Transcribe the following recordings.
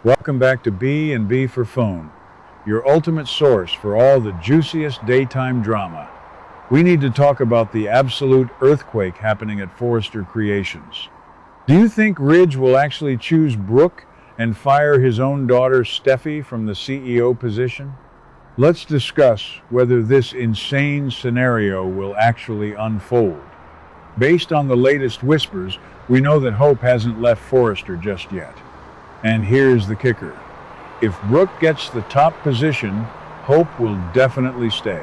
Welcome back to B and B for Phone, your ultimate source for all the juiciest daytime drama. We need to talk about the absolute earthquake happening at Forrester Creations. Do you think Ridge will actually choose Brooke and fire his own daughter Steffy from the CEO position? Let's discuss whether this insane scenario will actually unfold. Based on the latest whispers, we know that Hope hasn't left Forrester just yet. And here's the kicker. If Brooke gets the top position, Hope will definitely stay.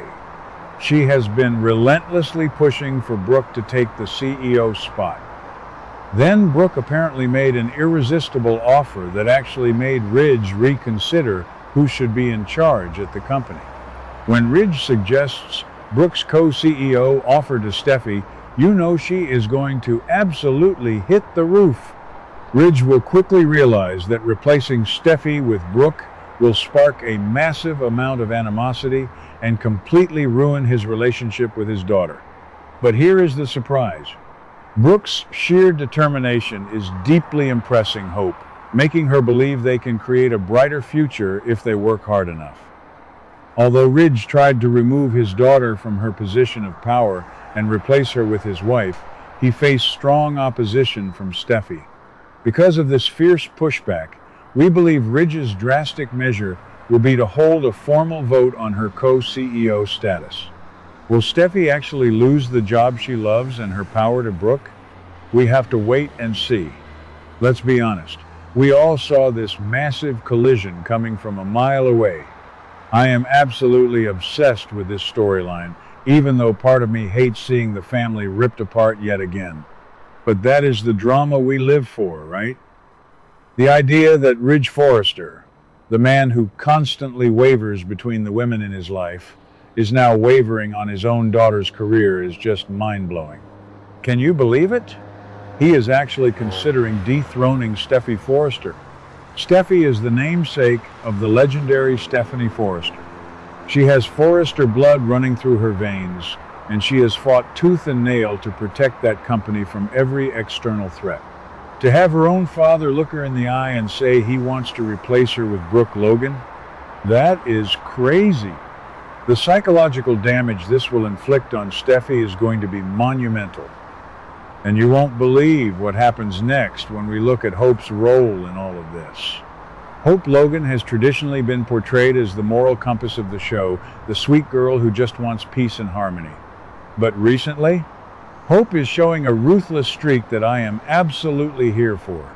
She has been relentlessly pushing for Brooke to take the CEO spot. Then Brooke apparently made an irresistible offer that actually made Ridge reconsider who should be in charge at the company. When Ridge suggests Brooke's co-CEO offer to Steffy, you know she is going to absolutely hit the roof. Ridge will quickly realize that replacing Steffy with Brooke will spark a massive amount of animosity and completely ruin his relationship with his daughter. But here is the surprise. Brooke's sheer determination is deeply impressing Hope, making her believe they can create a brighter future if they work hard enough. Although Ridge tried to remove his daughter from her position of power and replace her with his wife, he faced strong opposition from Steffy. Because of this fierce pushback, we believe Ridge's drastic measure will be to hold a formal vote on her co-CEO status. Will Steffy actually lose the job she loves and her power to Brooke? We have to wait and see. Let's be honest, we all saw this massive collision coming from a mile away. I am absolutely obsessed with this storyline, even though part of me hates seeing the family ripped apart yet again. But that is the drama we live for, right? The idea that Ridge Forrester, the man who constantly wavers between the women in his life, is now wavering on his own daughter's career is just mind-blowing. Can you believe it? He is actually considering dethroning Steffy Forrester. Steffy is the namesake of the legendary Stephanie Forrester. She has Forrester blood running through her veins, and she has fought tooth and nail to protect that company from every external threat. To have her own father look her in the eye and say he wants to replace her with Brooke Logan, that is crazy. The psychological damage this will inflict on Steffy is going to be monumental. And you won't believe what happens next when we look at Hope's role in all of this. Hope Logan has traditionally been portrayed as the moral compass of the show, the sweet girl who just wants peace and harmony. But recently, Hope is showing a ruthless streak that I am absolutely here for.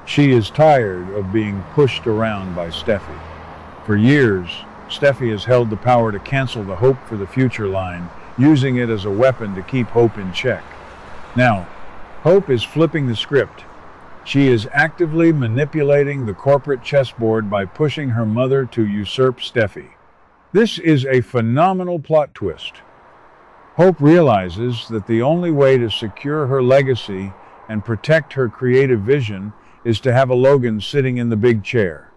She is tired of being pushed around by Steffy. For years, Steffy has held the power to cancel the Hope for the Future line, using it as a weapon to keep Hope in check. Now, Hope is flipping the script. She is actively manipulating the corporate chessboard by pushing her mother to usurp Steffy. This is a phenomenal plot twist. Hope realizes that the only way to secure her legacy and protect her creative vision is to have a Logan sitting in the big chair.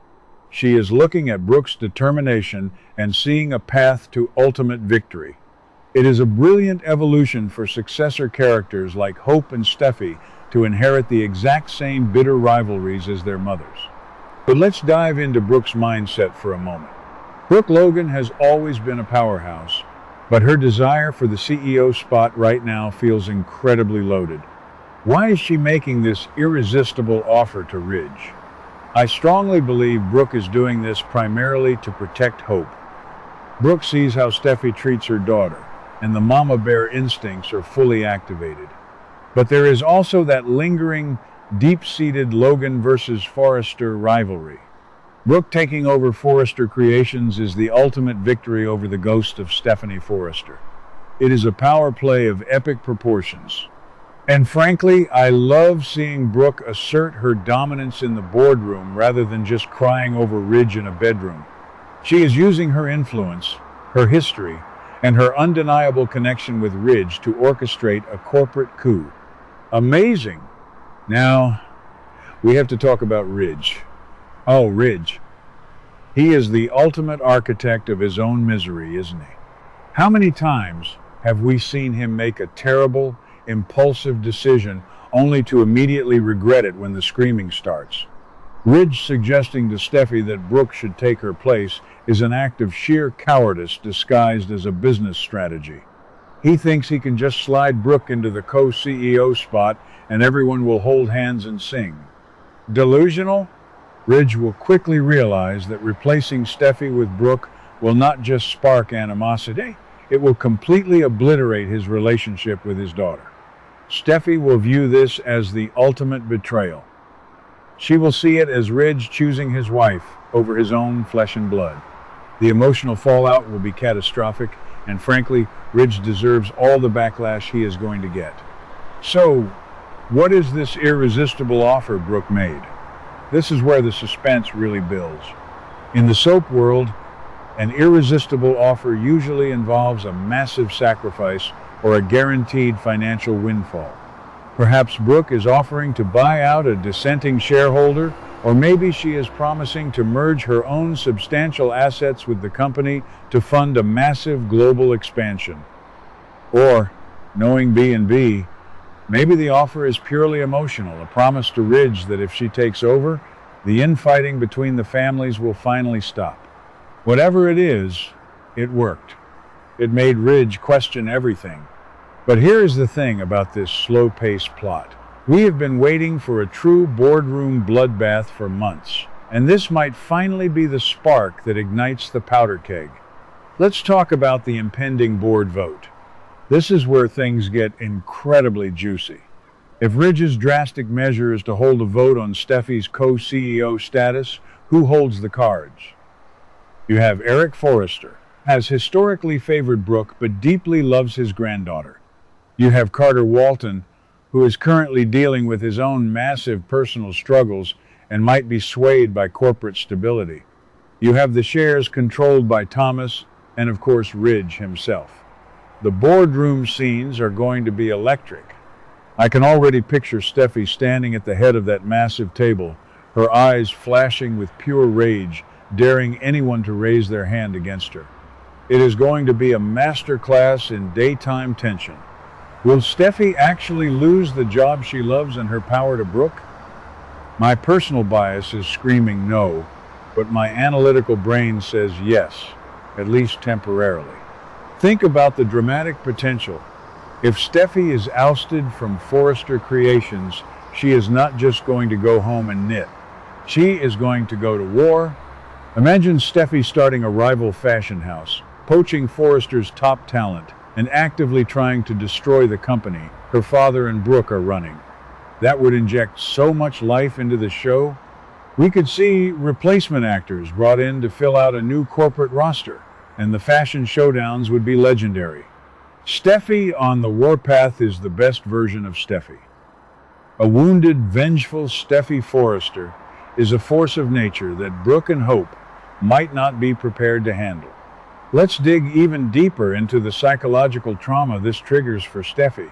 She is looking at Brooke's determination and seeing a path to ultimate victory. It is a brilliant evolution for successor characters like Hope and Steffy to inherit the exact same bitter rivalries as their mothers. But let's dive into Brooke's mindset for a moment. Brooke Logan has always been a powerhouse, but her desire for the CEO spot right now feels incredibly loaded. Why is she making this irresistible offer to Ridge? I strongly believe Brooke is doing this primarily to protect Hope. Brooke sees how Steffy treats her daughter, and the mama bear instincts are fully activated. But there is also that lingering, deep-seated Logan versus Forrester rivalry. Brooke taking over Forrester Creations is the ultimate victory over the ghost of Stephanie Forrester. It is a power play of epic proportions. And frankly, I love seeing Brooke assert her dominance in the boardroom rather than just crying over Ridge in a bedroom. She is using her influence, her history, and her undeniable connection with Ridge to orchestrate a corporate coup. Amazing! Now, we have to talk about Ridge. Oh, Ridge. He is the ultimate architect of his own misery, isn't he? How many times have we seen him make a terrible, impulsive decision only to immediately regret it when the screaming starts? Ridge suggesting to Steffy that Brooke should take her place is an act of sheer cowardice disguised as a business strategy. He thinks he can just slide Brooke into the co-CEO spot and everyone will hold hands and sing. Delusional? Ridge will quickly realize that replacing Steffy with Brooke will not just spark animosity, it will completely obliterate his relationship with his daughter. Steffy will view this as the ultimate betrayal. She will see it as Ridge choosing his wife over his own flesh and blood. The emotional fallout will be catastrophic, and frankly, Ridge deserves all the backlash he is going to get. So, what is this irresistible offer Brooke made? This is where the suspense really builds. In the soap world, an irresistible offer usually involves a massive sacrifice or a guaranteed financial windfall. Perhaps Brooke is offering to buy out a dissenting shareholder, or maybe she is promising to merge her own substantial assets with the company to fund a massive global expansion. Or, knowing B&B, maybe the offer is purely emotional, a promise to Ridge that if she takes over, the infighting between the families will finally stop. Whatever it is, it worked. It made Ridge question everything. But here is the thing about this slow-paced plot. We have been waiting for a true boardroom bloodbath for months, and this might finally be the spark that ignites the powder keg. Let's talk about the impending board vote. This is where things get incredibly juicy. If Ridge's drastic measure is to hold a vote on Steffy's co-CEO status, who holds the cards? You have Eric Forrester, has historically favored Brooke but deeply loves his granddaughter. You have Carter Walton, who is currently dealing with his own massive personal struggles and might be swayed by corporate stability. You have the shares controlled by Thomas and, of course, Ridge himself. The boardroom scenes are going to be electric. I can already picture Steffy standing at the head of that massive table, her eyes flashing with pure rage, daring anyone to raise their hand against her. It is going to be a masterclass in daytime tension. Will Steffy actually lose the job she loves and her power to Brooke? My personal bias is screaming no, but my analytical brain says yes, at least temporarily. Think about the dramatic potential. If Steffy is ousted from Forrester Creations, she is not just going to go home and knit. She is going to go to war. Imagine Steffy starting a rival fashion house, poaching Forrester's top talent, and actively trying to destroy the company her father and Brooke are running. That would inject so much life into the show. We could see replacement actors brought in to fill out a new corporate roster, and the fashion showdowns would be legendary. Steffy on the warpath is the best version of Steffy. A wounded, vengeful Steffy Forrester is a force of nature that Brooke and Hope might not be prepared to handle. Let's dig even deeper into the psychological trauma this triggers for Steffy.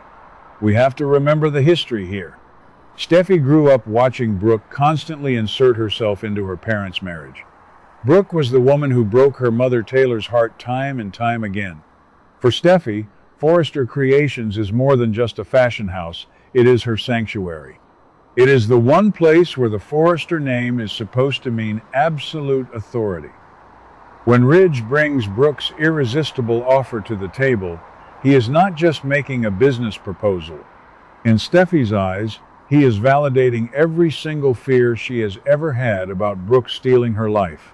We have to remember the history here. Steffy grew up watching Brooke constantly insert herself into her parents' marriage. Brooke was the woman who broke her mother Taylor's heart time and time again. For Steffy, Forrester Creations is more than just a fashion house, it is her sanctuary. It is the one place where the Forrester name is supposed to mean absolute authority. When Ridge brings Brooke's irresistible offer to the table, he is not just making a business proposal. In Steffy's eyes, he is validating every single fear she has ever had about Brooke stealing her life.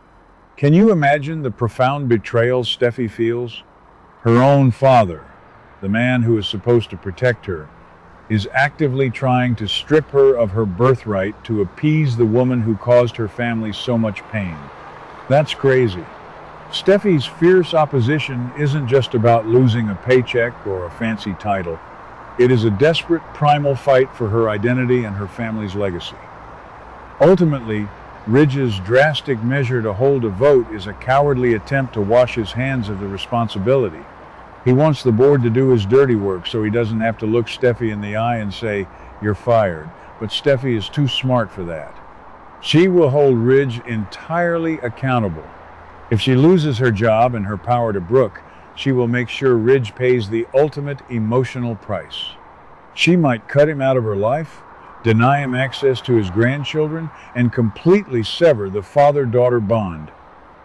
Can you imagine the profound betrayal Steffy feels? Her own father, the man who is supposed to protect her, is actively trying to strip her of her birthright to appease the woman who caused her family so much pain. That's crazy. Steffy's fierce opposition isn't just about losing a paycheck or a fancy title. It is a desperate, primal fight for her identity and her family's legacy. Ultimately, Ridge's drastic measure to hold a vote is a cowardly attempt to wash his hands of the responsibility. He wants the board to do his dirty work so he doesn't have to look Steffy in the eye and say, "You're fired." But Steffy is too smart for that. She will hold Ridge entirely accountable. If she loses her job and her power to Brooke, she will make sure Ridge pays the ultimate emotional price. She might cut him out of her life, deny him access to his grandchildren, and completely sever the father-daughter bond.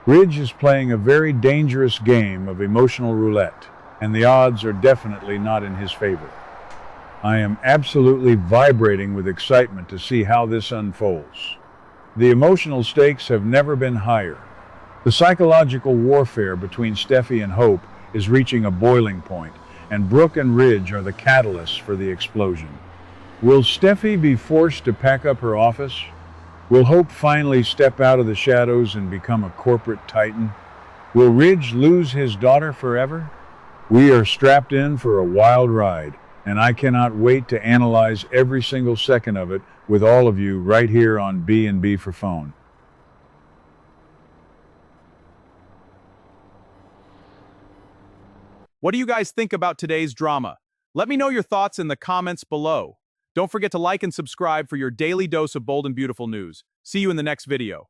Ridge is playing a very dangerous game of emotional roulette, and the odds are definitely not in his favor. I am absolutely vibrating with excitement to see how this unfolds. The emotional stakes have never been higher. The psychological warfare between Steffy and Hope is reaching a boiling point, and Brooke and Ridge are the catalysts for the explosion. Will Steffy be forced to pack up her office? Will Hope finally step out of the shadows and become a corporate titan? Will Ridge lose his daughter forever? We are strapped in for a wild ride, and I cannot wait to analyze every single second of it with all of you right here on B&B for Phone. What do you guys think about today's drama? Let me know your thoughts in the comments below. Don't forget to like and subscribe for your daily dose of bold and beautiful news. See you in the next video.